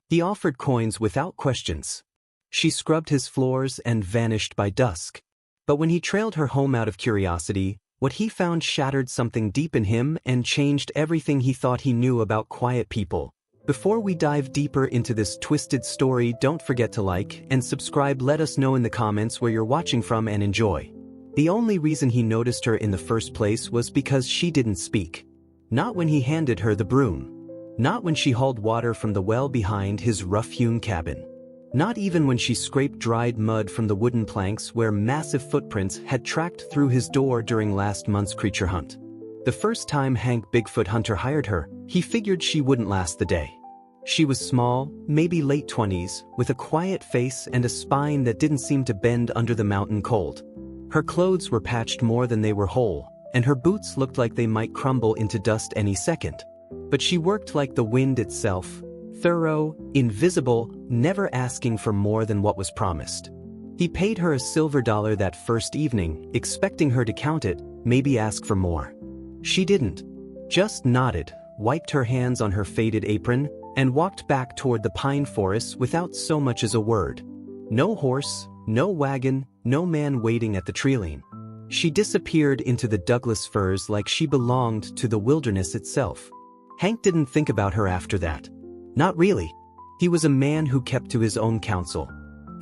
He offered coins without questions. She scrubbed his floors and vanished by dusk. But when he trailed her home out of curiosity, what he found shattered something deep in him and changed everything he thought he knew about quiet people. Before we dive deeper into this twisted story, don't forget to like and subscribe. Let us know in the comments where you're watching from and enjoy. The only reason he noticed her in the first place was because she didn't speak. Not when he handed her the broom. Not when she hauled water from the well behind his rough-hewn cabin. Not even when she scraped dried mud from the wooden planks where massive footprints had tracked through his door during last month's creature hunt. The first time Hank Bigfoot Hunter hired her, he figured she wouldn't last the day. She was small, maybe late 20s, with a quiet face and a spine that didn't seem to bend under the mountain cold. Her clothes were patched more than they were whole, and her boots looked like they might crumble into dust any second. But she worked like the wind itself, thorough, invisible, never asking for more than what was promised. He paid her a silver dollar that first evening, expecting her to count it, maybe ask for more. She didn't. Just nodded, wiped her hands on her faded apron, and walked back toward the pine forest without so much as a word. No horse, no wagon, no man waiting at the treeline. She disappeared into the Douglas firs like she belonged to the wilderness itself. Hank didn't think about her after that. Not really. He was a man who kept to his own counsel.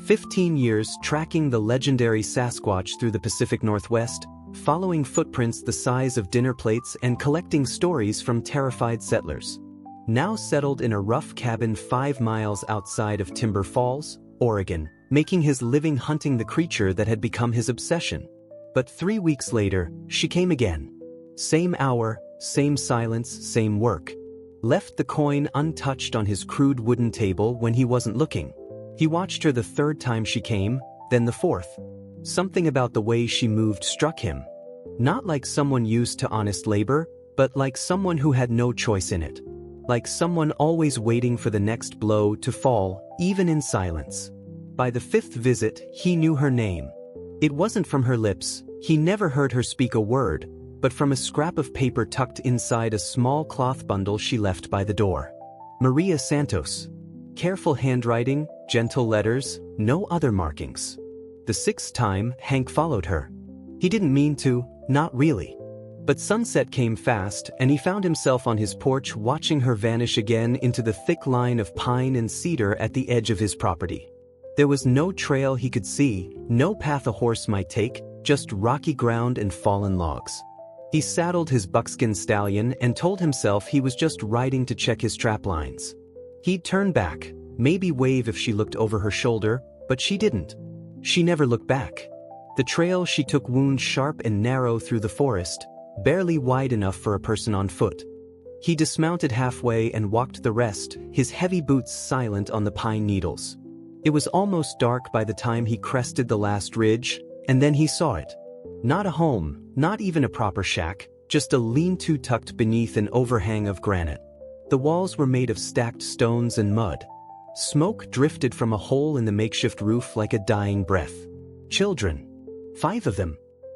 15 years tracking the legendary Sasquatch through the Pacific Northwest, following footprints the size of dinner plates and collecting stories from terrified settlers. Now settled in a rough cabin 5 miles outside of Timber Falls, Oregon, making his living hunting the creature that had become his obsession. But 3 weeks later, she came again. Same hour, same silence, same work. Left the coin untouched on his crude wooden table when he wasn't looking. He watched her the third time she came, then the fourth. Something about the way she moved struck him. Not like someone used to honest labor, but like someone who had no choice in it. Like someone always waiting for the next blow to fall, even in silence. By the 5th visit, he knew her name. It wasn't from her lips, he never heard her speak a word, but from a scrap of paper tucked inside a small cloth bundle she left by the door. Maria Santos. Careful handwriting, gentle letters, no other markings. The 6th time, Hank followed her. He didn't mean to, not really. But sunset came fast, and he found himself on his porch watching her vanish again into the thick line of pine and cedar at the edge of his property. There was no trail he could see, no path a horse might take, just rocky ground and fallen logs. He saddled his buckskin stallion and told himself he was just riding to check his trap lines. He'd turn back, maybe wave if she looked over her shoulder, but she didn't. She never looked back. The trail she took wound sharp and narrow through the forest, barely wide enough for a person on foot. He dismounted halfway and walked the rest, his heavy boots silent on the pine needles. It was almost dark by the time he crested the last ridge, and then he saw it. Not a home, not even a proper shack, just a lean-to tucked beneath an overhang of granite. The walls were made of stacked stones and mud. Smoke drifted from a hole in the makeshift roof like a dying breath. Children. 5 of them.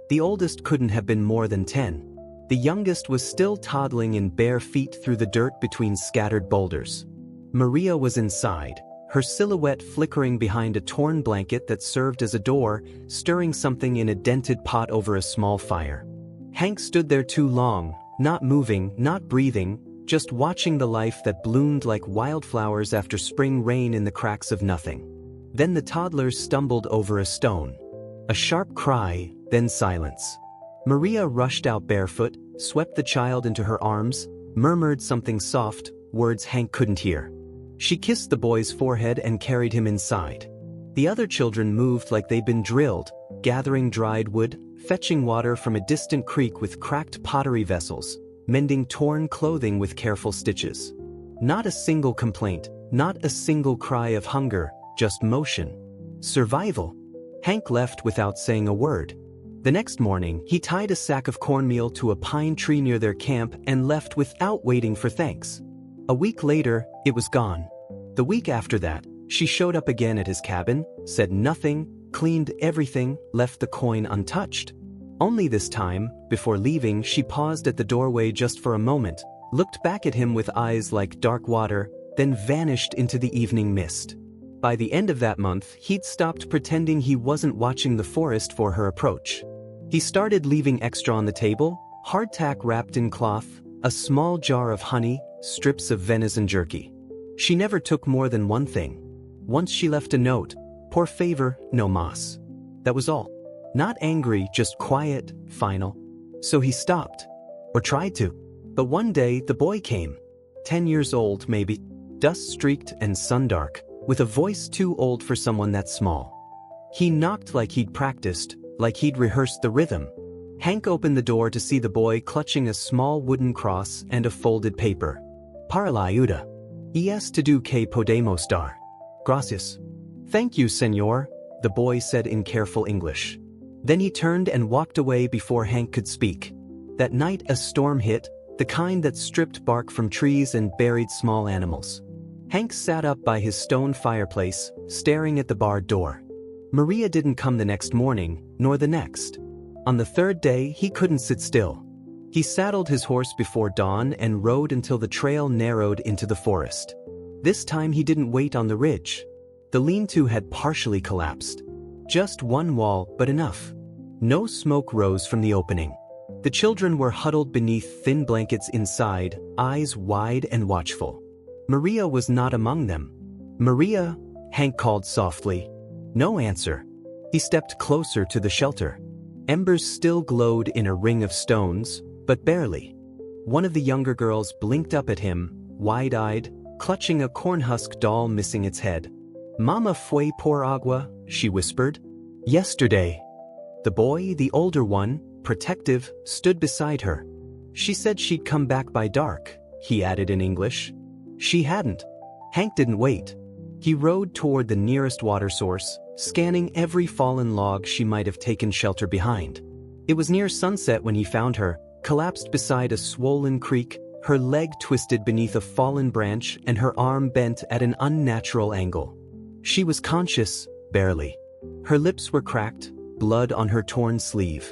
The oldest couldn't have been more than 10. The youngest was still toddling in bare feet through the dirt between scattered boulders. Maria was inside, her silhouette flickering behind a torn blanket that served as a door, stirring something in a dented pot over a small fire. Hank stood there too long, not moving, not breathing, just watching the life that bloomed like wildflowers after spring rain in the cracks of nothing. Then the toddlers stumbled over a stone. A sharp cry, then silence. Maria rushed out barefoot, swept the child into her arms, murmured something soft, words Hank couldn't hear. She kissed the boy's forehead and carried him inside. The other children moved like they'd been drilled, gathering dried wood, fetching water from a distant creek with cracked pottery vessels, mending torn clothing with careful stitches. Not a single complaint, not a single cry of hunger, just motion. Survival. Hank left without saying a word. The next morning, he tied a sack of cornmeal to a pine tree near their camp and left without waiting for thanks. A week later, it was gone. The week after that, she showed up again at his cabin, said nothing, cleaned everything, left the coin untouched. Only this time, before leaving, she paused at the doorway just for a moment, looked back at him with eyes like dark water, then vanished into the evening mist. By the end of that month, he'd stopped pretending he wasn't watching the forest for her approach. He started leaving extra on the table: hardtack wrapped in cloth, a small jar of honey, strips of venison jerky. She never took more than one thing. Once she left a note: "Por favor, no más." That was all. Not angry, just quiet, final. So he stopped. Or tried to. But one day, the boy came. 10 years old, maybe. Dust-streaked and sun-dark, with a voice too old for someone that small. He knocked like he'd practiced, like he'd rehearsed the rhythm. Hank opened the door to see the boy clutching a small wooden cross and a folded paper. "Para la ayuda. Es todo que podemos dar. Gracias." "Thank you, señor," the boy said in careful English. Then he turned and walked away before Hank could speak. That night a storm hit, the kind that stripped bark from trees and buried small animals. Hank sat up by his stone fireplace, staring at the barred door. Maria didn't come the next morning, nor the next. On the third day, he couldn't sit still. He saddled his horse before dawn and rode until the trail narrowed into the forest. This time he didn't wait on the ridge. The lean-to had partially collapsed. Just one wall, but enough. No smoke rose from the opening. The children were huddled beneath thin blankets inside, eyes wide and watchful. Maria was not among them. "Maria," Hank called softly. No answer. He stepped closer to the shelter. Embers still glowed in a ring of stones, but barely. One of the younger girls blinked up at him, wide-eyed, clutching a cornhusk doll missing its head. "Mama fue por agua," she whispered. "Yesterday." The boy, the older one, protective, stood beside her. "She said she'd come back by dark," he added in English. She hadn't. Hank didn't wait. He rode toward the nearest water source, scanning every fallen log she might have taken shelter behind. It was near sunset when he found her, collapsed beside a swollen creek, her leg twisted beneath a fallen branch and her arm bent at an unnatural angle. She was conscious, barely. Her lips were cracked, blood on her torn sleeve.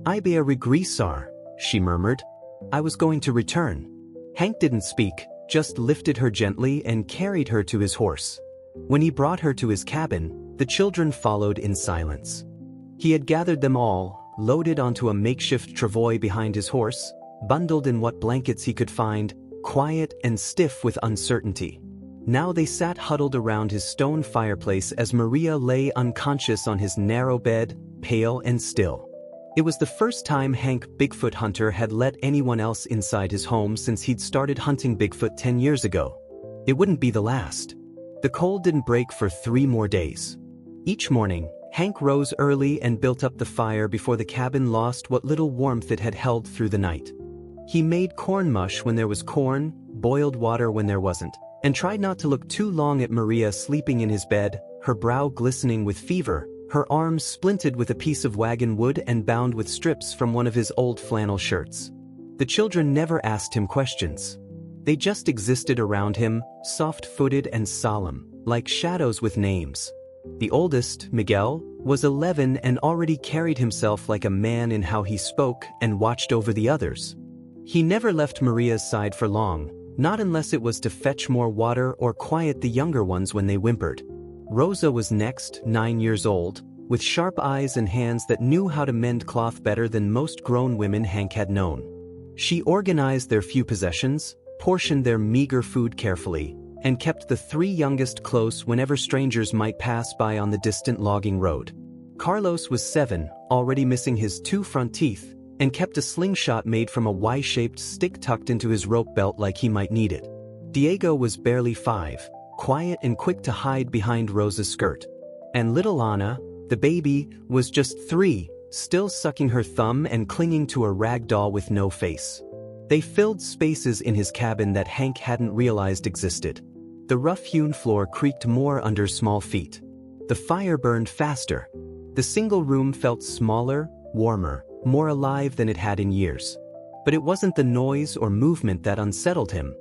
"Iba a regresar," she murmured. "I was going to return." Hank didn't speak, just lifted her gently and carried her to his horse. When he brought her to his cabin, the children followed in silence. He had gathered them all, loaded onto a makeshift travois behind his horse, bundled in what blankets he could find, quiet and stiff with uncertainty. Now they sat huddled around his stone fireplace as Maria lay unconscious on his narrow bed, pale and still. It was the first time Hank Bigfoot Hunter had let anyone else inside his home since he'd started hunting Bigfoot 10 years ago. It wouldn't be the last. The cold didn't break for 3 more days. Each morning, Hank rose early and built up the fire before the cabin lost what little warmth it had held through the night. He made corn mush when there was corn, boiled water when there wasn't, and tried not to look too long at Maria sleeping in his bed, her brow glistening with fever, her arms splinted with a piece of wagon wood and bound with strips from one of his old flannel shirts. The children never asked him questions. They just existed around him, soft-footed and solemn, like shadows with names. The oldest, Miguel, was 11 and already carried himself like a man in how he spoke and watched over the others. He never left Maria's side for long, not unless it was to fetch more water or quiet the younger ones when they whimpered. Rosa was next, 9 years old, with sharp eyes and hands that knew how to mend cloth better than most grown women Hank had known. She organized their few possessions, portioned their meager food carefully, and kept the 3 youngest close whenever strangers might pass by on the distant logging road. Carlos was 7, already missing his 2 front teeth, and kept a slingshot made from a Y-shaped stick tucked into his rope belt like he might need it. Diego was barely 5, quiet and quick to hide behind Rosa's skirt. And little Anna, the baby, was just 3, still sucking her thumb and clinging to a rag doll with no face. They filled spaces in his cabin that Hank hadn't realized existed. The rough-hewn floor creaked more under small feet. The fire burned faster. The single room felt smaller, warmer, more alive than it had in years. But it wasn't the noise or movement that unsettled him.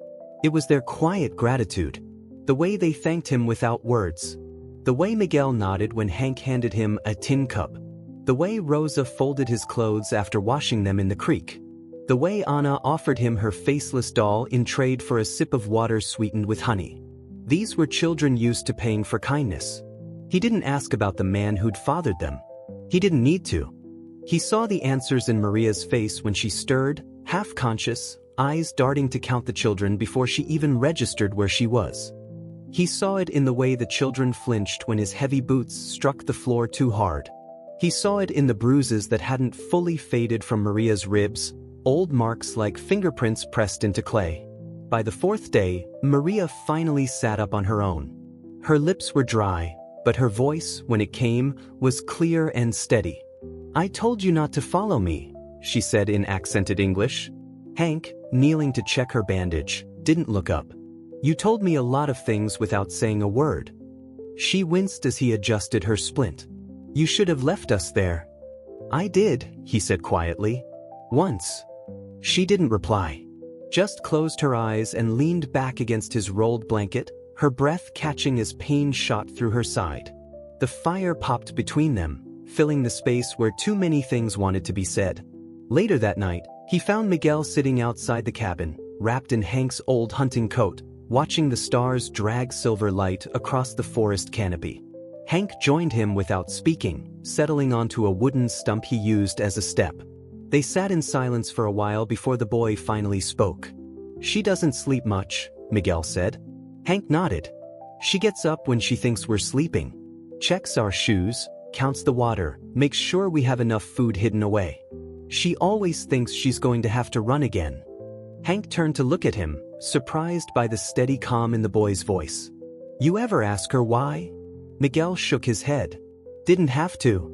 It was their quiet gratitude. The way they thanked him without words. The way Miguel nodded when Hank handed him a tin cup. The way Rosa folded his clothes after washing them in the creek. The way Anna offered him her faceless doll in trade for a sip of water sweetened with honey. These were children used to paying for kindness. He didn't ask about the man who'd fathered them. He didn't need to. He saw the answers in Maria's face when she stirred, half-conscious, eyes darting to count the children before she even registered where she was. He saw it in the way the children flinched when his heavy boots struck the floor too hard. He saw it in the bruises that hadn't fully faded from Maria's ribs, old marks like fingerprints pressed into clay. By the fourth day, Maria finally sat up on her own. Her lips were dry, but her voice, when it came, was clear and steady. "I told you not to follow me," she said in accented English. Hank, kneeling to check her bandage, didn't look up. "You told me a lot of things without saying a word." She winced as he adjusted her splint. "You should have left us there." "I did," he said quietly. "Once." She didn't reply. Just closed her eyes and leaned back against his rolled blanket, her breath catching as pain shot through her side. The fire popped between them, filling the space where too many things wanted to be said. Later that night, he found Miguel sitting outside the cabin, wrapped in Hank's old hunting coat, watching the stars drag silver light across the forest canopy. Hank joined him without speaking, settling onto a wooden stump he used as a step. They sat in silence for a while before the boy finally spoke. "She doesn't sleep much," Miguel said. Hank nodded. "She gets up when she thinks we're sleeping. Checks our shoes, counts the water, makes sure we have enough food hidden away. She always thinks she's going to have to run again." Hank turned to look at him, surprised by the steady calm in the boy's voice. "You ever ask her why?" Miguel shook his head. "Didn't have to."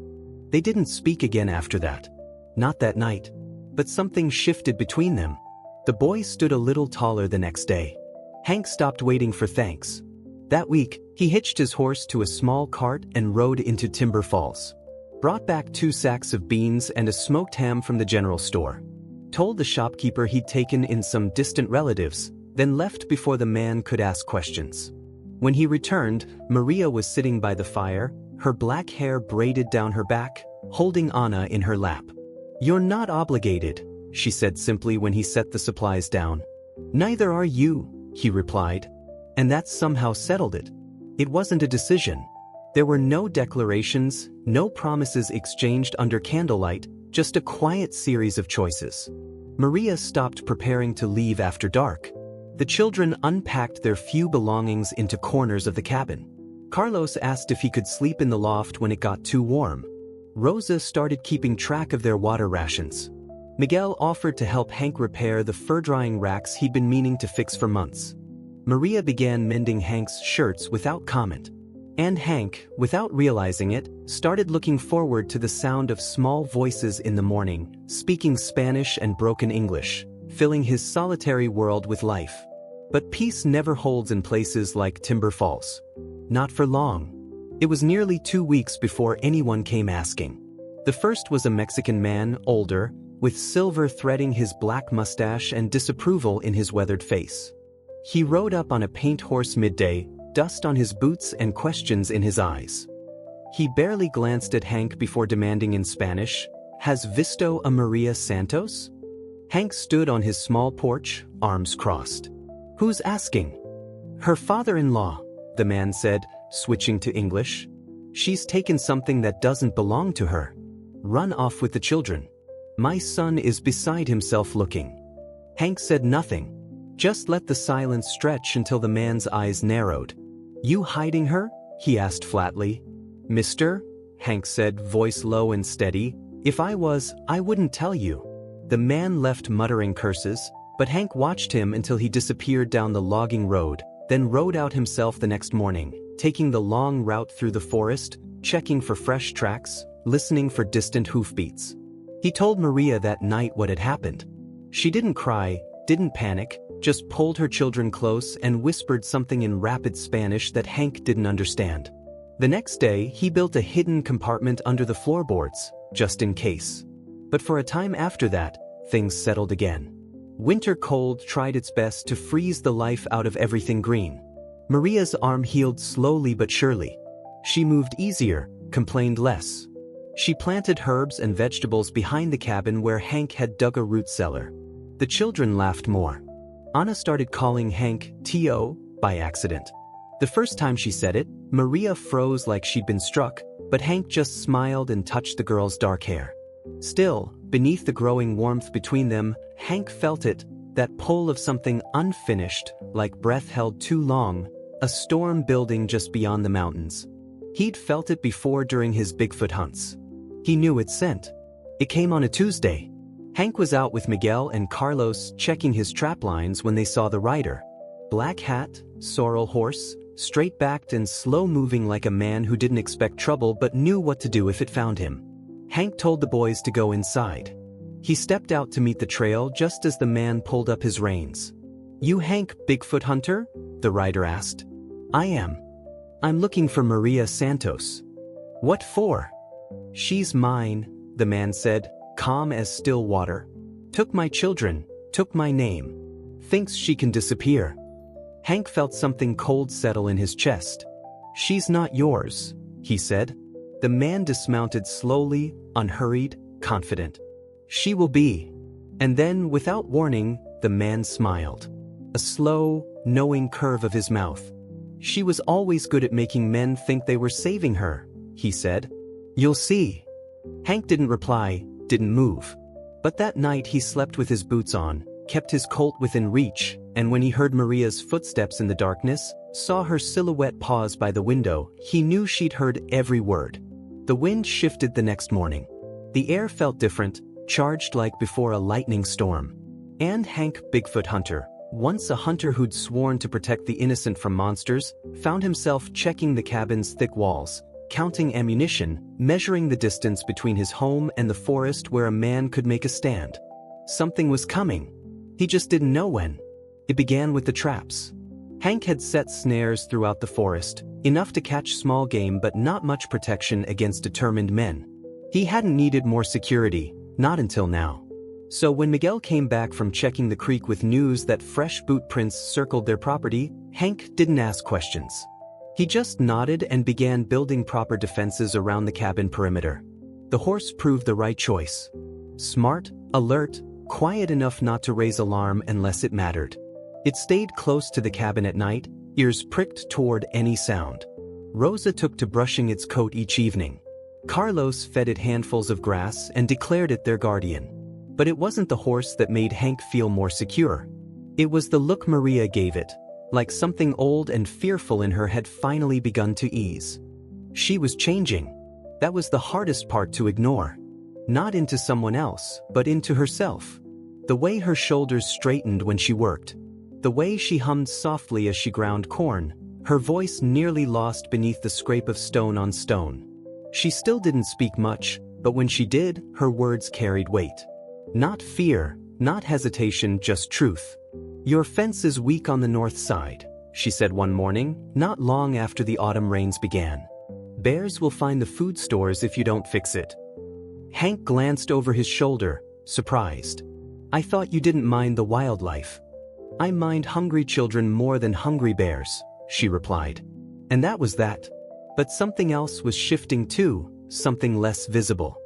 They didn't speak again after that. Not that night. But something shifted between them. The boy stood a little taller the next day. Hank stopped waiting for thanks. That week, he hitched his horse to a small cart and rode into Timber Falls. Brought back 2 sacks of beans and a smoked ham from the general store. Told the shopkeeper he'd taken in some distant relatives, then left before the man could ask questions. When he returned, Maria was sitting by the fire, her black hair braided down her back, holding Anna in her lap. "You're not obligated," she said simply when he set the supplies down. "Neither are you," he replied. And that somehow settled it. It wasn't a decision. There were no declarations, no promises exchanged under candlelight, just a quiet series of choices. Maria stopped preparing to leave after dark. The children unpacked their few belongings into corners of the cabin. Carlos asked if he could sleep in the loft when it got too warm. Rosa started keeping track of their water rations. Miguel offered to help Hank repair the fur-drying racks he'd been meaning to fix for months. Maria began mending Hank's shirts without comment. And Hank, without realizing it, started looking forward to the sound of small voices in the morning, speaking Spanish and broken English, filling his solitary world with life. But peace never holds in places like Timber Falls. Not for long. It was nearly 2 weeks before anyone came asking. The first was a Mexican man, older, with silver threading his black mustache and disapproval in his weathered face. He rode up on a paint horse midday, dust on his boots and questions in his eyes. He barely glanced at Hank before demanding in Spanish, "Has visto a Maria Santos?" Hank stood on his small porch, arms crossed. "Who's asking?" "Her father-in-law," the man said, switching to English. "She's taken something that doesn't belong to her. Run off with the children. My son is beside himself looking." Hank said nothing. Just let the silence stretch until the man's eyes narrowed. "You hiding her?" he asked flatly. "Mister," Hank said, voice low and steady, "if I was, I wouldn't tell you." The man left muttering curses, but Hank watched him until he disappeared down the logging road, then rode out himself the next morning, taking the long route through the forest, checking for fresh tracks, listening for distant hoofbeats. He told Maria that night what had happened. She didn't cry, didn't panic, just pulled her children close and whispered something in rapid Spanish that Hank didn't understand. The next day, he built a hidden compartment under the floorboards, just in case. But for a time after that, things settled again. Winter cold tried its best to freeze the life out of everything green. Maria's arm healed slowly but surely. She moved easier, complained less. She planted herbs and vegetables behind the cabin where Hank had dug a root cellar. The children laughed more. Anna started calling Hank T.O. by accident. The first time she said it, Maria froze like she'd been struck, but Hank just smiled and touched the girl's dark hair. Still, beneath the growing warmth between them, Hank felt it, that pull of something unfinished, like breath held too long, a storm building just beyond the mountains. He'd felt it before during his Bigfoot hunts. He knew its scent. It came on a Tuesday. Hank was out with Miguel and Carlos checking his trap lines when they saw the rider. Black hat, sorrel horse, straight-backed and slow-moving like a man who didn't expect trouble but knew what to do if it found him. Hank told the boys to go inside. He stepped out to meet the trail just as the man pulled up his reins. "You Hank, Bigfoot Hunter?" the rider asked. "I am. I'm looking for Maria Santos." "What for?" "She's mine," the man said, calm as still water. "Took my children, took my name. Thinks she can disappear." Hank felt something cold settle in his chest. "She's not yours," he said. The man dismounted slowly, unhurried, confident. "She will be." And then, without warning, the man smiled. A slow, knowing curve of his mouth. "She was always good at making men think they were saving her," he said. "You'll see." Hank didn't reply, didn't move. But that night he slept with his boots on, kept his Colt within reach, and when he heard Maria's footsteps in the darkness, saw her silhouette pause by the window, he knew she'd heard every word. The wind shifted the next morning. The air felt different, charged like before a lightning storm. And Hank, Bigfoot Hunter, once a hunter who'd sworn to protect the innocent from monsters, found himself checking the cabin's thick walls, counting ammunition, measuring the distance between his home and the forest where a man could make a stand. Something was coming. He just didn't know when. It began with the traps. Hank had set snares throughout the forest, enough to catch small game but not much protection against determined men. He hadn't needed more security, not until now. So when Miguel came back from checking the creek with news that fresh boot prints circled their property, Hank didn't ask questions. He just nodded and began building proper defenses around the cabin perimeter. The horse proved the right choice. Smart, alert, quiet enough not to raise alarm unless it mattered. It stayed close to the cabin at night, ears pricked toward any sound. Rosa took to brushing its coat each evening. Carlos fed it handfuls of grass and declared it their guardian. But it wasn't the horse that made Hank feel more secure. It was the look Maria gave it, like something old and fearful in her had finally begun to ease. She was changing. That was the hardest part to ignore. Not into someone else, but into herself. The way her shoulders straightened when she worked. The way she hummed softly as she ground corn, her voice nearly lost beneath the scrape of stone on stone. She still didn't speak much, but when she did, her words carried weight. Not fear, not hesitation, just truth. "Your fence is weak on the north side," she said one morning, not long after the autumn rains began. "Bears will find the food stores if you don't fix it." Hank glanced over his shoulder, surprised. "I thought you didn't mind the wildlife." "I mind hungry children more than hungry bears," she replied. And that was that. But something else was shifting too, something less visible.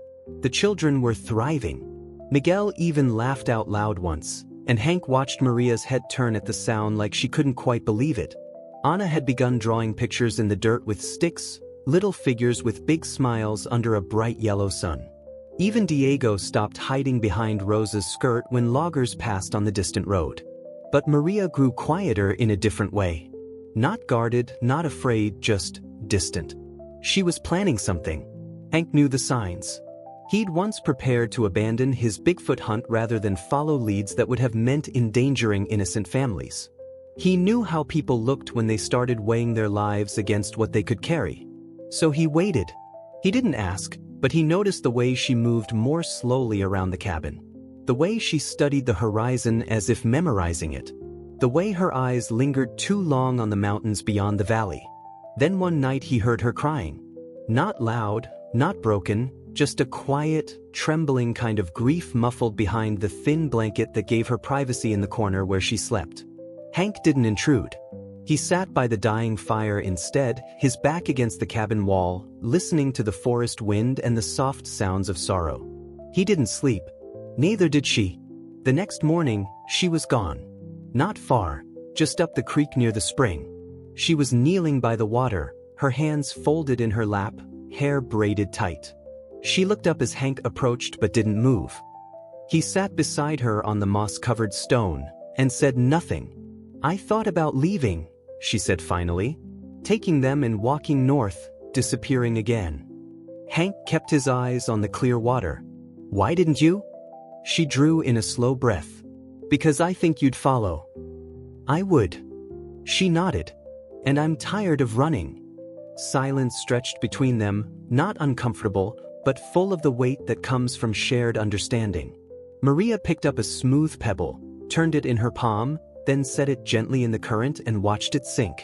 The children were thriving. Miguel even laughed out loud once, and Hank watched Maria's head turn at the sound like she couldn't quite believe it. Anna had begun drawing pictures in the dirt with sticks, little figures with big smiles under a bright yellow sun. Even Diego stopped hiding behind Rosa's skirt when loggers passed on the distant road. But Maria grew quieter in a different way. Not guarded, not afraid, just distant. She was planning something. Hank knew the signs. He'd once prepared to abandon his Bigfoot hunt rather than follow leads that would have meant endangering innocent families. He knew how people looked when they started weighing their lives against what they could carry. So he waited. He didn't ask, but he noticed the way she moved more slowly around the cabin. The way she studied the horizon as if memorizing it. The way her eyes lingered too long on the mountains beyond the valley. Then one night he heard her crying. Not loud, not broken, just a quiet, trembling kind of grief muffled behind the thin blanket that gave her privacy in the corner where she slept. Hank didn't intrude. He sat by the dying fire instead, his back against the cabin wall, listening to the forest wind and the soft sounds of sorrow. He didn't sleep. Neither did she. The next morning, she was gone. Not far, just up the creek near the spring. She was kneeling by the water, her hands folded in her lap, hair braided tight. She looked up as Hank approached but didn't move. He sat beside her on the moss-covered stone and said nothing. "I thought about leaving," she said finally, "taking them and walking north, disappearing again." Hank kept his eyes on the clear water. "Why didn't you?" She drew in a slow breath. "Because I think you'd follow." "I would." She nodded. "And I'm tired of running." Silence stretched between them, not uncomfortable, but full of the weight that comes from shared understanding. Maria picked up a smooth pebble, turned it in her palm, then set it gently in the current and watched it sink.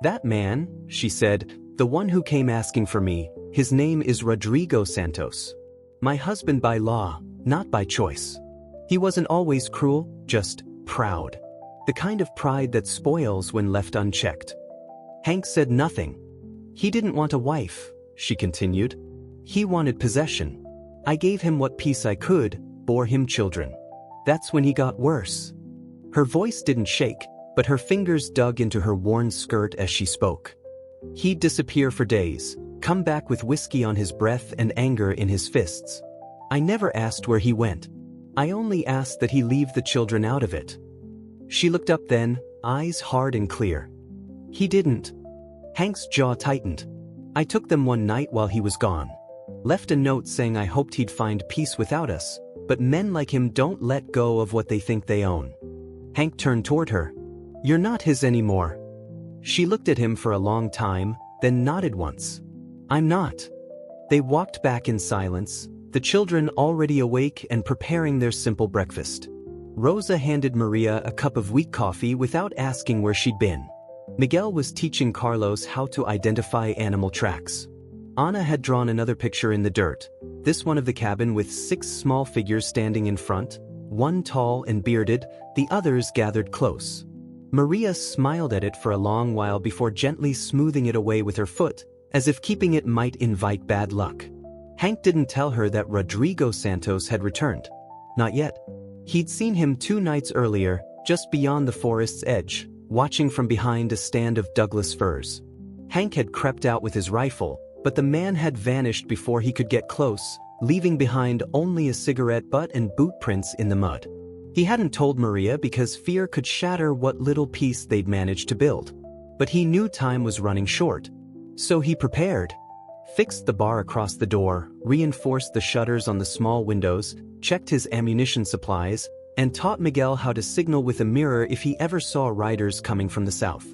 "That man," she said, "the one who came asking for me, his name is Rodrigo Santos. My husband by law, not by choice. He wasn't always cruel, just proud. The kind of pride that spoils when left unchecked." Hank said nothing. "He didn't want a wife," she continued. "He wanted possession. I gave him what peace I could, bore him children. That's when he got worse." Her voice didn't shake, but her fingers dug into her worn skirt as she spoke. "He'd disappear for days, come back with whiskey on his breath and anger in his fists. I never asked where he went. I only asked that he leave the children out of it." She looked up then, eyes hard and clear. "He didn't." Hank's jaw tightened. "I took them one night while he was gone. Left a note saying I hoped he'd find peace without us, but men like him don't let go of what they think they own." Hank turned toward her. "You're not his anymore." She looked at him for a long time, then nodded once. "I'm not." They walked back in silence, the children already awake and preparing their simple breakfast. Rosa handed Maria a cup of weak coffee without asking where she'd been. Miguel was teaching Carlos how to identify animal tracks. Ana had drawn another picture in the dirt, this one of the cabin with 6 small figures standing in front, one tall and bearded, the others gathered close. Maria smiled at it for a long while before gently smoothing it away with her foot, as if keeping it might invite bad luck. Hank didn't tell her that Rodrigo Santos had returned. Not yet. He'd seen him 2 nights earlier, just beyond the forest's edge, watching from behind a stand of Douglas firs. Hank had crept out with his rifle, but the man had vanished before he could get close, leaving behind only a cigarette butt and boot prints in the mud. He hadn't told Maria because fear could shatter what little peace they'd managed to build. But he knew time was running short. So he prepared. Fixed the bar across the door, reinforced the shutters on the small windows, checked his ammunition supplies, and taught Miguel how to signal with a mirror if he ever saw riders coming from the south.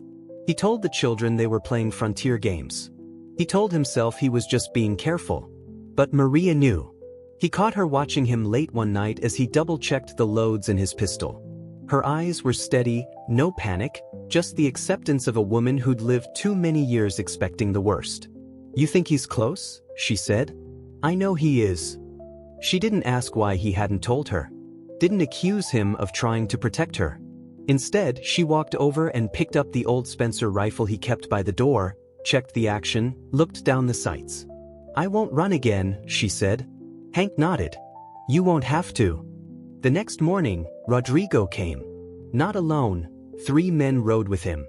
He told the children they were playing frontier games. He told himself he was just being careful. But Maria knew. He caught her watching him late one night as he double-checked the loads in his pistol. Her eyes were steady, no panic, just the acceptance of a woman who'd lived too many years expecting the worst. "You think he's close?" she said. "I know he is." She didn't ask why he hadn't told her. Didn't accuse him of trying to protect her. Instead, she walked over and picked up the old Spencer rifle he kept by the door, checked the action, looked down the sights. "I won't run again," she said. Hank nodded. "You won't have to." The next morning, Rodrigo came. Not alone, 3 men rode with him.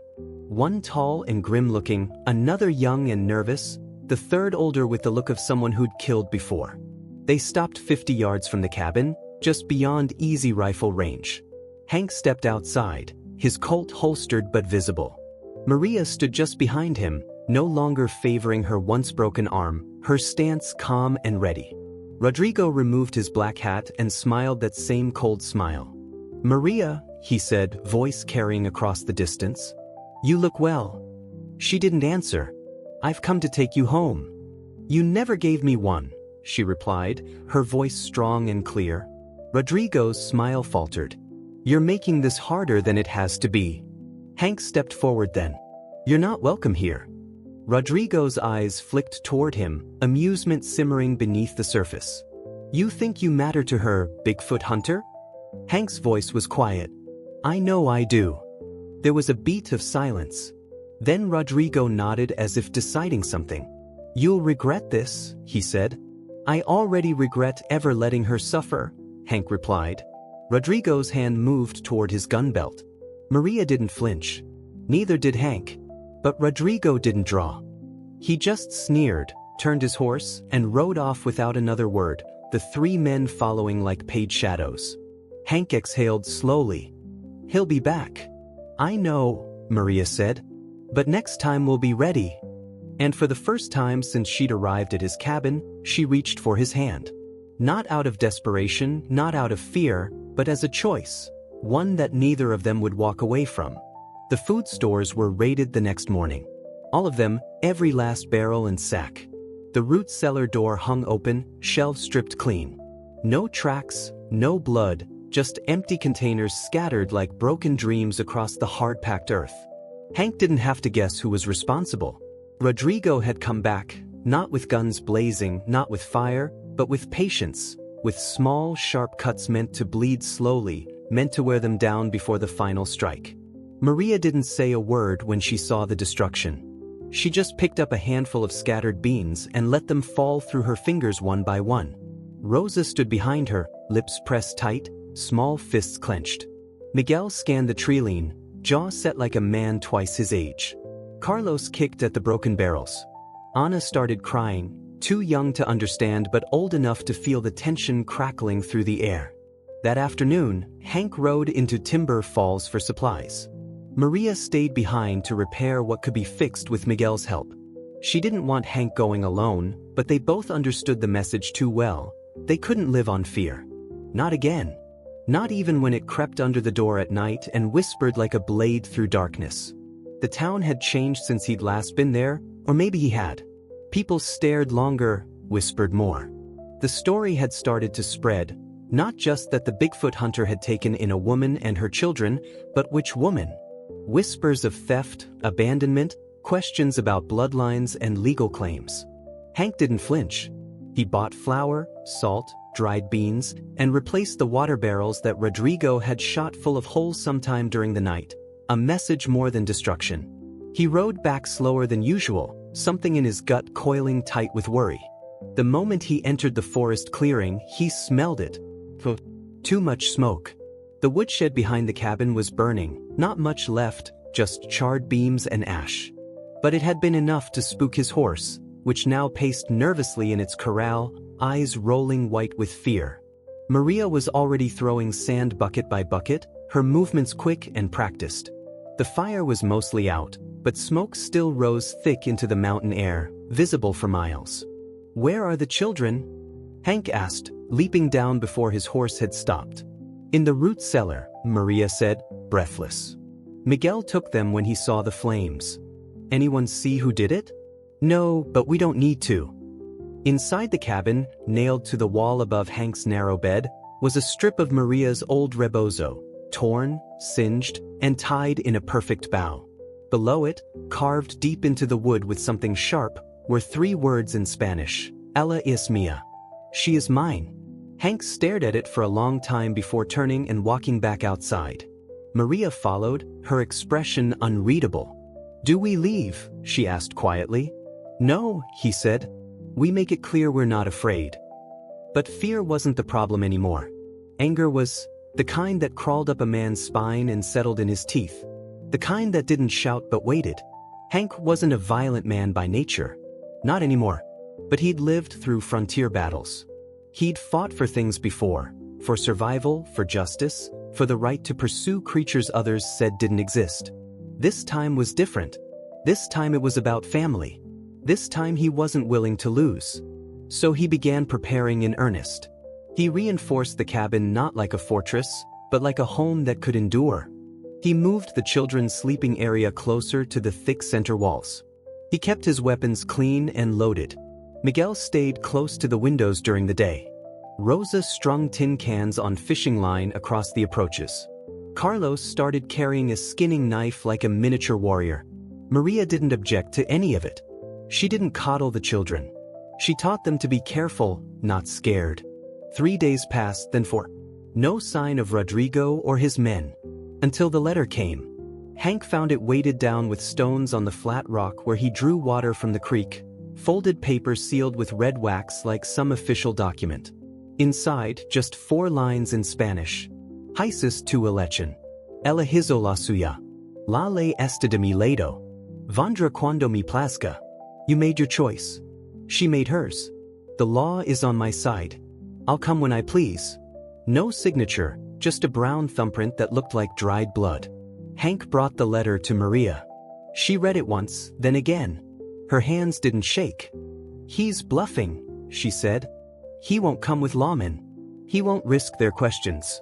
One tall and grim-looking, another young and nervous, the third older with the look of someone who'd killed before. They stopped 50 yards from the cabin, just beyond easy rifle range. Hank stepped outside, his Colt holstered but visible. Maria stood just behind him, no longer favoring her once broken arm, her stance calm and ready. Rodrigo removed his black hat and smiled that same cold smile. "Maria," he said, voice carrying across the distance. "You look well." She didn't answer. "I've come to take you home." "You never gave me one," she replied, her voice strong and clear. Rodrigo's smile faltered. "You're making this harder than it has to be." Hank stepped forward then. "You're not welcome here." Rodrigo's eyes flicked toward him, amusement simmering beneath the surface. "You think you matter to her, Bigfoot Hunter?" Hank's voice was quiet. "I know I do." There was a beat of silence. Then Rodrigo nodded as if deciding something. "You'll regret this," he said. "I already regret ever letting her suffer," Hank replied. Rodrigo's hand moved toward his gun belt. Maria didn't flinch. Neither did Hank. But Rodrigo didn't draw. He just sneered, turned his horse, and rode off without another word, the three men following like paid shadows. Hank exhaled slowly. "He'll be back." "I know," Maria said. "But next time we'll be ready." And for the first time since she'd arrived at his cabin, she reached for his hand. Not out of desperation, not out of fear, but as a choice, one that neither of them would walk away from. The food stores were raided the next morning. All of them, every last barrel and sack. The root cellar door hung open, shelves stripped clean. No tracks, no blood, just empty containers scattered like broken dreams across the hard-packed earth. Hank didn't have to guess who was responsible. Rodrigo had come back, not with guns blazing, not with fire, but with patience, with small, sharp cuts meant to bleed slowly, meant to wear them down before the final strike. Maria didn't say a word when she saw the destruction. She just picked up a handful of scattered beans and let them fall through her fingers one by one. Rosa stood behind her, lips pressed tight, small fists clenched. Miguel scanned the treeline, jaw set like a man twice his age. Carlos kicked at the broken barrels. Ana started crying, too young to understand but old enough to feel the tension crackling through the air. That afternoon, Hank rode into Timber Falls for supplies. Maria stayed behind to repair what could be fixed with Miguel's help. She didn't want Hank going alone, but they both understood the message too well. They couldn't live on fear. Not again. Not even when it crept under the door at night and whispered like a blade through darkness. The town had changed since he'd last been there, or maybe he had. People stared longer, whispered more. The story had started to spread, not just that the Bigfoot hunter had taken in a woman and her children, but which woman? Whispers of theft, abandonment, questions about bloodlines and legal claims. Hank didn't flinch. He bought flour, salt, dried beans, and replaced the water barrels that Rodrigo had shot full of holes sometime during the night. A message more than destruction. He rode back slower than usual, something in his gut coiling tight with worry. The moment he entered the forest clearing, he smelled it. Too much smoke. The woodshed behind the cabin was burning, not much left, just charred beams and ash. But it had been enough to spook his horse, which now paced nervously in its corral, eyes rolling white with fear. Maria was already throwing sand bucket by bucket, her movements quick and practiced. The fire was mostly out, but smoke still rose thick into the mountain air, visible for miles. "Where are the children?" Hank asked, leaping down before his horse had stopped. "In the root cellar," Maria said, breathless. "Miguel took them when he saw the flames." "Anyone see who did it?" "No, but we don't need to." Inside the cabin, nailed to the wall above Hank's narrow bed, was a strip of Maria's old rebozo, torn, singed, and tied in a perfect bow. Below it, carved deep into the wood with something sharp, were 3 words in Spanish: "Ella es mía." "She is mine." Hank stared at it for a long time before turning and walking back outside. Maria followed, her expression unreadable. "Do we leave?" she asked quietly. "No," he said. "We make it clear we're not afraid." But fear wasn't the problem anymore. Anger was, the kind that crawled up a man's spine and settled in his teeth. The kind that didn't shout but waited. Hank wasn't a violent man by nature. Not anymore. But he'd lived through frontier battles. He'd fought for things before. For survival, for justice, for the right to pursue creatures others said didn't exist. This time was different. This time it was about family. This time he wasn't willing to lose. So he began preparing in earnest. He reinforced the cabin not like a fortress, but like a home that could endure. He moved the children's sleeping area closer to the thick center walls. He kept his weapons clean and loaded. Miguel stayed close to the windows during the day. Rosa strung tin cans on fishing line across the approaches. Carlos started carrying a skinning knife like a miniature warrior. Maria didn't object to any of it. She didn't coddle the children. She taught them to be careful, not scared. 3 days passed, then 4. No sign of Rodrigo or his men. Until the letter came. Hank found it weighted down with stones on the flat rock where he drew water from the creek, folded paper sealed with red wax like some official document. Inside, just 4 lines in Spanish. Hices tu elechen. Elegizo la suya. La ley esta de mi lado. Vendra cuando me plazca. You made your choice. She made hers. The law is on my side. I'll come when I please. No signature, just a brown thumbprint that looked like dried blood. Hank brought the letter to Maria. She read it once, then again. Her hands didn't shake. He's bluffing, she said. He won't come with lawmen. He won't risk their questions.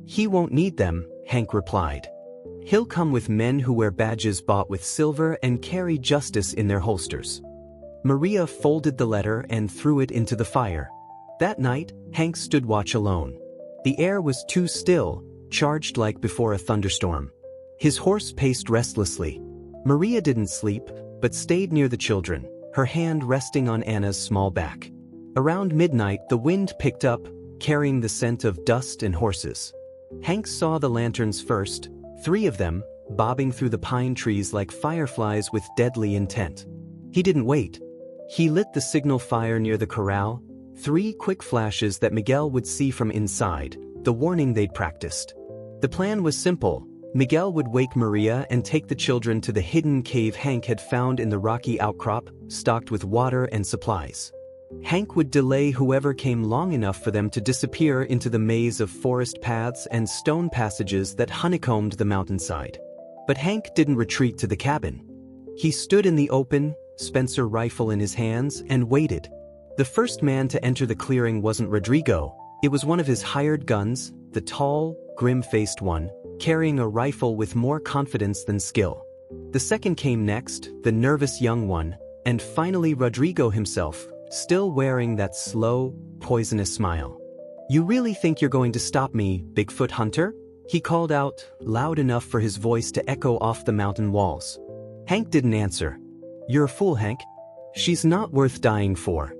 He won't need them, Hank replied. He'll come with men who wear badges bought with silver and carry justice in their holsters. Maria folded the letter and threw it into the fire. That night, Hank stood watch alone. The air was too still, charged like before a thunderstorm. His horse paced restlessly. Maria didn't sleep, but stayed near the children, her hand resting on Anna's small back. Around midnight, the wind picked up, carrying the scent of dust and horses. Hank saw the lanterns first, 3 of them, bobbing through the pine trees like fireflies with deadly intent. He didn't wait. He lit the signal fire near the corral, 3 quick flashes that Miguel would see from inside, the warning they'd practiced. The plan was simple. Miguel would wake Maria and take the children to the hidden cave Hank had found in the rocky outcrop, stocked with water and supplies. Hank would delay whoever came long enough for them to disappear into the maze of forest paths and stone passages that honeycombed the mountainside. But Hank didn't retreat to the cabin. He stood in the open, Spencer rifle in his hands, and waited. The first man to enter the clearing wasn't Rodrigo. It was one of his hired guns, the tall, grim-faced one, carrying a rifle with more confidence than skill. The second came next, the nervous young one, and finally Rodrigo himself, still wearing that slow, poisonous smile. You really think you're going to stop me, Bigfoot Hunter? He called out, loud enough for his voice to echo off the mountain walls. Hank didn't answer. You're a fool, Hank. She's not worth dying for.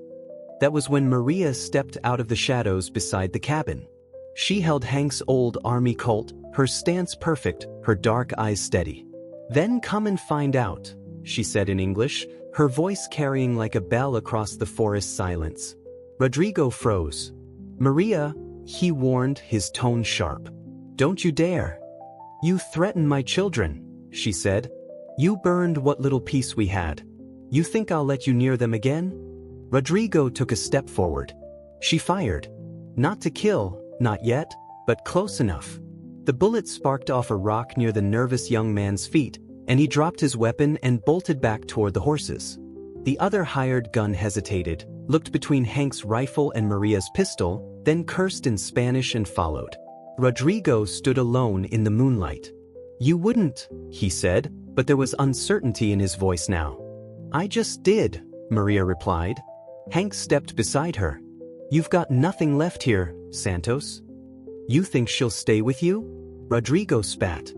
That was when Maria stepped out of the shadows beside the cabin. She held Hank's old army Colt, her stance perfect, her dark eyes steady. Then come and find out, she said in English, her voice carrying like a bell across the forest silence. Rodrigo froze. Maria, he warned, his tone sharp. Don't you dare. You threaten my children, she said. You burned what little peace we had. You think I'll let you near them again? Rodrigo took a step forward. She fired. Not to kill, not yet, but close enough. The bullet sparked off a rock near the nervous young man's feet, and he dropped his weapon and bolted back toward the horses. The other hired gun hesitated, looked between Hank's rifle and Maria's pistol, then cursed in Spanish and followed. Rodrigo stood alone in the moonlight. You wouldn't, he said, but there was uncertainty in his voice now. I just did, Maria replied. Hank stepped beside her. You've got nothing left here, Santos. You think she'll stay with you? Rodrigo spat.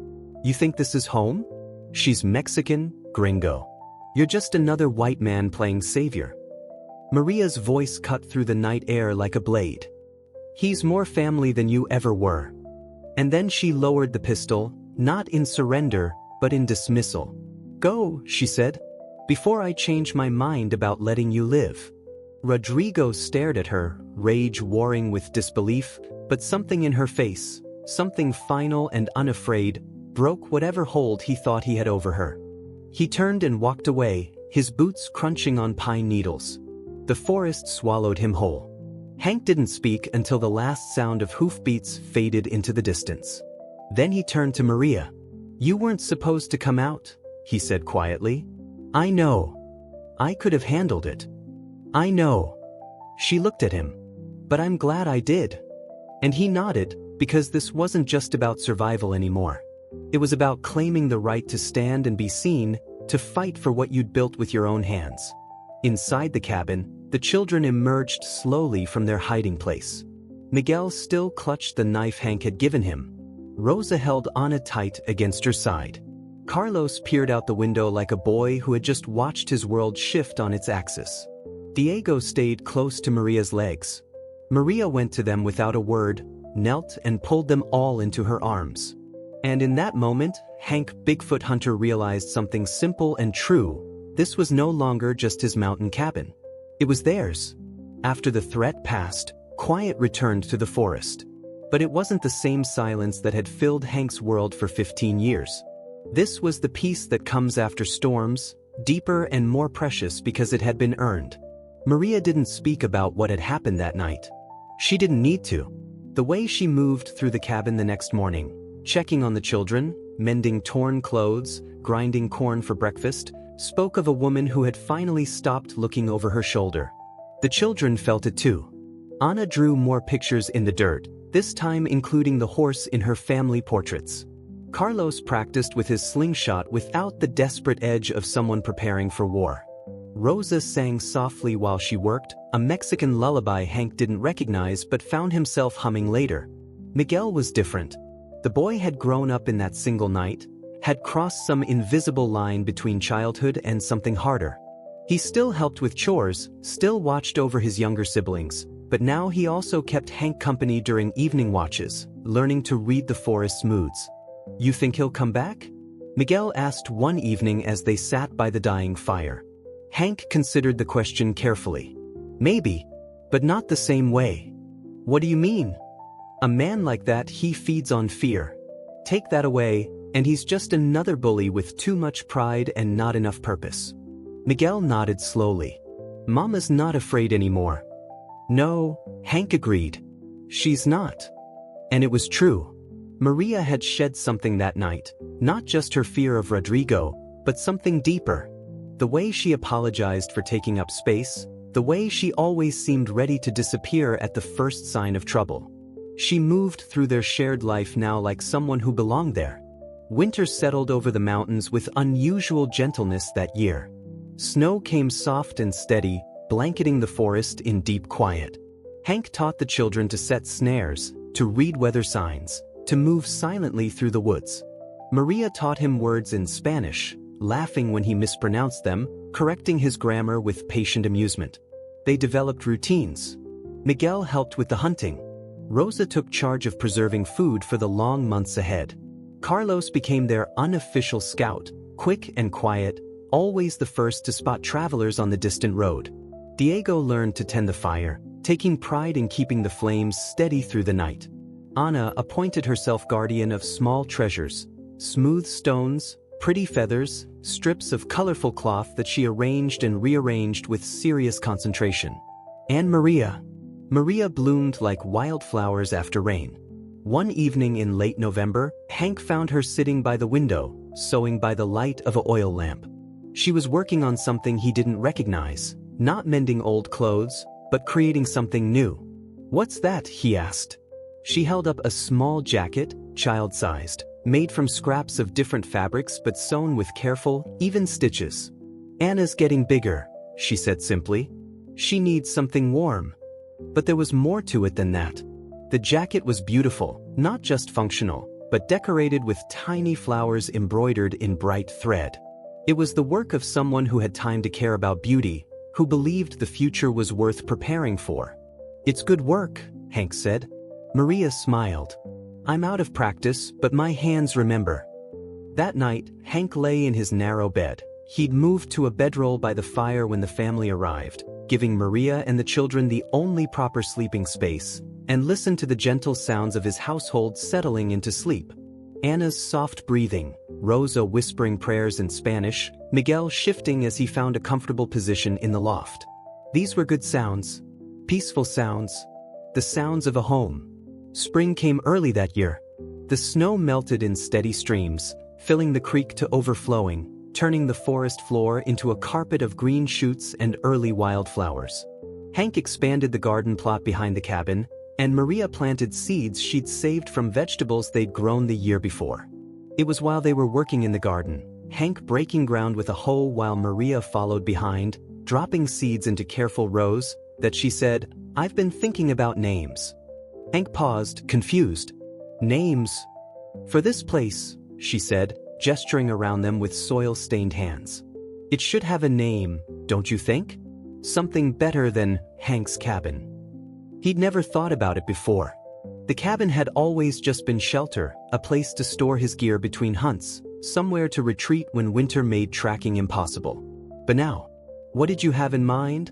You think this is home? She's Mexican, gringo. You're just another white man playing savior. Maria's voice cut through the night air like a blade. He's more family than you ever were. And then she lowered the pistol, not in surrender, but in dismissal. Go, she said, before I change my mind about letting you live. Rodrigo stared at her, rage warring with disbelief, but something in her face, something final and unafraid, broke whatever hold he thought he had over her. He turned and walked away, his boots crunching on pine needles. The forest swallowed him whole. Hank didn't speak until the last sound of hoofbeats faded into the distance. Then he turned to Maria. You weren't supposed to come out, he said quietly. I know. I could have handled it. I know. She looked at him. But I'm glad I did. And he nodded, because this wasn't just about survival anymore. It was about claiming the right to stand and be seen, to fight for what you'd built with your own hands. Inside the cabin, the children emerged slowly from their hiding place. Miguel still clutched the knife Hank had given him. Rosa held Anna tight against her side. Carlos peered out the window like a boy who had just watched his world shift on its axis. Diego stayed close to Maria's legs. Maria went to them without a word, knelt and pulled them all into her arms. And in that moment, Hank Bigfoot Hunter realized something simple and true. This was no longer just his mountain cabin. It was theirs. After the threat passed, quiet returned to the forest. But it wasn't the same silence that had filled Hank's world for 15 years. This was the peace that comes after storms, deeper and more precious because it had been earned. Maria didn't speak about what had happened that night. She didn't need to. The way she moved through the cabin the next morning, checking on the children, mending torn clothes, grinding corn for breakfast, spoke of a woman who had finally stopped looking over her shoulder. The children felt it too. Anna drew more pictures in the dirt, this time including the horse in her family portraits. Carlos practiced with his slingshot without the desperate edge of someone preparing for war. Rosa sang softly while she worked, a Mexican lullaby Hank didn't recognize but found himself humming later. Miguel was different. The boy had grown up in that single night, had crossed some invisible line between childhood and something harder. He still helped with chores, still watched over his younger siblings, but now he also kept Hank company during evening watches, learning to read the forest's moods. "You think he'll come back?" Miguel asked one evening as they sat by the dying fire. Hank considered the question carefully. "Maybe, but not the same way." "What do you mean?" "A man like that, he feeds on fear. Take that away, and he's just another bully with too much pride and not enough purpose." Miguel nodded slowly. "Mama's not afraid anymore." "No," Hank agreed. "She's not." And it was true. Maria had shed something that night, not just her fear of Rodrigo, but something deeper. The way she apologized for taking up space, the way she always seemed ready to disappear at the first sign of trouble. She moved through their shared life now like someone who belonged there. Winter settled over the mountains with unusual gentleness that year. Snow came soft and steady, blanketing the forest in deep quiet. Hank taught the children to set snares, to read weather signs, to move silently through the woods. Maria taught him words in Spanish, laughing when he mispronounced them, correcting his grammar with patient amusement. They developed routines. Miguel helped with the hunting. Rosa took charge of preserving food for the long months ahead. Carlos became their unofficial scout, quick and quiet, always the first to spot travelers on the distant road. Diego learned to tend the fire, taking pride in keeping the flames steady through the night. Ana appointed herself guardian of small treasures, smooth stones, pretty feathers, strips of colorful cloth that she arranged and rearranged with serious concentration. And Maria bloomed like wildflowers after rain. One evening in late November, Hank found her sitting by the window, sewing by the light of an oil lamp. She was working on something he didn't recognize, not mending old clothes, but creating something new. "What's that?" he asked. She held up a small jacket, child-sized, made from scraps of different fabrics but sewn with careful, even stitches. "Anna's getting bigger," she said simply. "She needs something warm." But there was more to it than that. The jacket was beautiful, not just functional, but decorated with tiny flowers embroidered in bright thread. It was the work of someone who had time to care about beauty, who believed the future was worth preparing for. "It's good work," Hank said. Maria smiled. "I'm out of practice, but my hands remember." That night, Hank lay in his narrow bed. He'd moved to a bedroll by the fire when the family arrived, giving Maria and the children the only proper sleeping space, and listened to the gentle sounds of his household settling into sleep. Anna's soft breathing, Rosa whispering prayers in Spanish, Miguel shifting as he found a comfortable position in the loft. These were good sounds. Peaceful sounds. The sounds of a home. Spring came early that year. The snow melted in steady streams, filling the creek to overflowing, turning the forest floor into a carpet of green shoots and early wildflowers. Hank expanded the garden plot behind the cabin, and Maria planted seeds she'd saved from vegetables they'd grown the year before. It was while they were working in the garden, Hank breaking ground with a hoe while Maria followed behind, dropping seeds into careful rows, that she said, "I've been thinking about names." Hank paused, confused. "Names? For this place," she said, gesturing around them with soil-stained hands. "It should have a name, don't you think? Something better than Hank's cabin." He'd never thought about it before. The cabin had always just been shelter, a place to store his gear between hunts, somewhere to retreat when winter made tracking impossible. But now, what did you have in mind?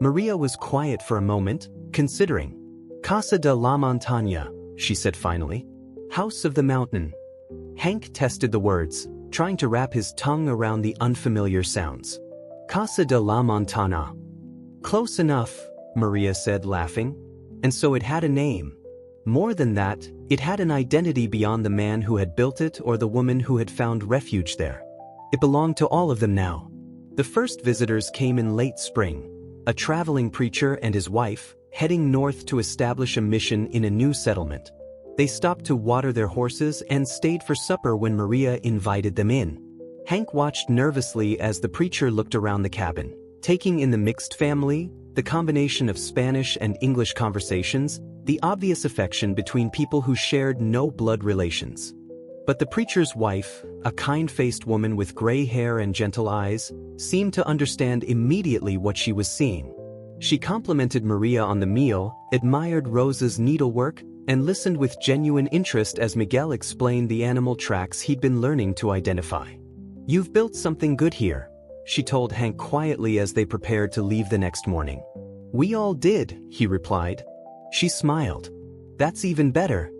Maria was quiet for a moment, considering. "Casa de la Montaña," she said finally. "House of the Mountain." Hank tested the words. trying to wrap his tongue around the unfamiliar sounds. Casa de la Montana. Close enough, Maria said, laughing. And so it had a name. More than that, it had an identity beyond the man who had built it or the woman who had found refuge there. It belonged to all of them now. The first visitors came in late spring, a traveling preacher and his wife, heading north to establish a mission in a new settlement. They stopped to water their horses and stayed for supper when Maria invited them in. Hank watched nervously as the preacher looked around the cabin, taking in the mixed family, the combination of Spanish and English conversations, the obvious affection between people who shared no blood relations. But the preacher's wife, a kind-faced woman with gray hair and gentle eyes, seemed to understand immediately what she was seeing. She complimented Maria on the meal, admired Rosa's needlework, and listened with genuine interest as Miguel explained the animal tracks he'd been learning to identify. "You've built something good here," she told Hank quietly as they prepared to leave the next morning. "We all did," he replied. She smiled. "That's even better."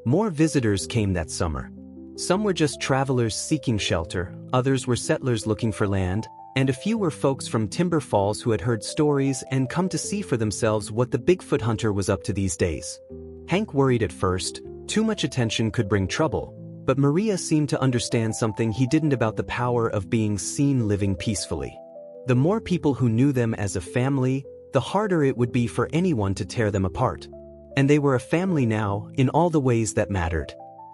More visitors came that summer. Some were just travelers seeking shelter, others were settlers looking for land, and a few were folks from Timber Falls who had heard stories and come to see for themselves what the Bigfoot Hunter was up to these days. Hank worried at first, too much attention could bring trouble, but Maria seemed to understand something he didn't about the power of being seen living peacefully. The more people who knew them as a family, the harder it would be for anyone to tear them apart. And they were a family now, in all the ways that mattered.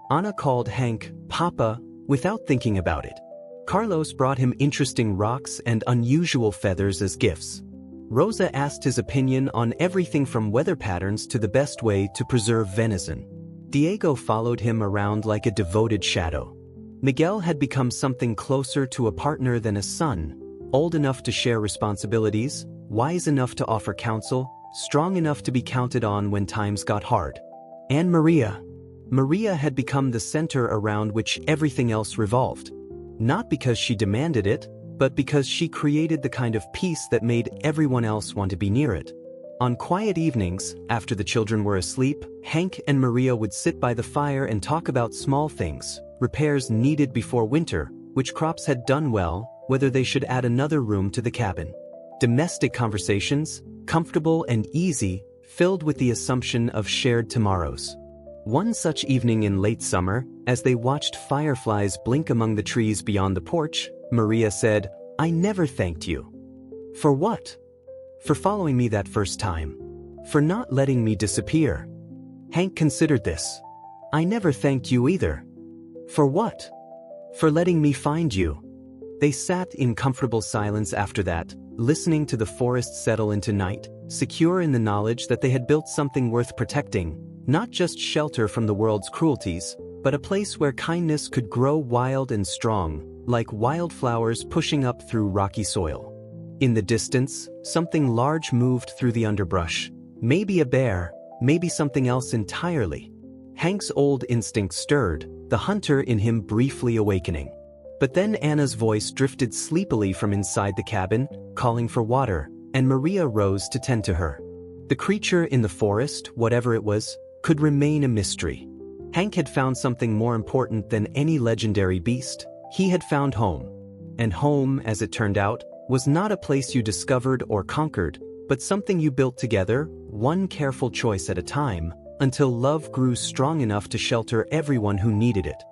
Ana called Hank Papa without thinking about it. Carlos brought him interesting rocks and unusual feathers as gifts. Rosa asked his opinion on everything from weather patterns to the best way to preserve venison. Diego followed him around like a devoted shadow. Miguel had become something closer to a partner than a son, old enough to share responsibilities, wise enough to offer counsel, strong enough to be counted on when times got hard. And Maria. Maria had become the center around which everything else revolved. Not because she demanded it, but because she created the kind of peace that made everyone else want to be near it. On quiet evenings, after the children were asleep, Hank and Maria would sit by the fire and talk about small things, repairs needed before winter, which crops had done well, whether they should add another room to the cabin. Domestic conversations, comfortable and easy, filled with the assumption of shared tomorrows. One such evening in late summer, as they watched fireflies blink among the trees beyond the porch, Maria said, "I never thanked you." "For what?" "For following me that first time. For not letting me disappear." Hank considered this. "I never thanked you either." "For what?" "For letting me find you." They sat in comfortable silence after that, listening to the forest settle into night, secure in the knowledge that they had built something worth protecting, not just shelter from the world's cruelties, but a place where kindness could grow wild and strong, like wildflowers pushing up through rocky soil. In the distance, something large moved through the underbrush. Maybe a bear, maybe something else entirely. Hank's old instinct stirred, the hunter in him briefly awakening. But then Anna's voice drifted sleepily from inside the cabin, calling for water, and Maria rose to tend to her. The creature in the forest, whatever it was, could remain a mystery. Hank had found something more important than any legendary beast. He had found home. And home, as it turned out, was not a place you discovered or conquered, but something you built together, one careful choice at a time, until love grew strong enough to shelter everyone who needed it.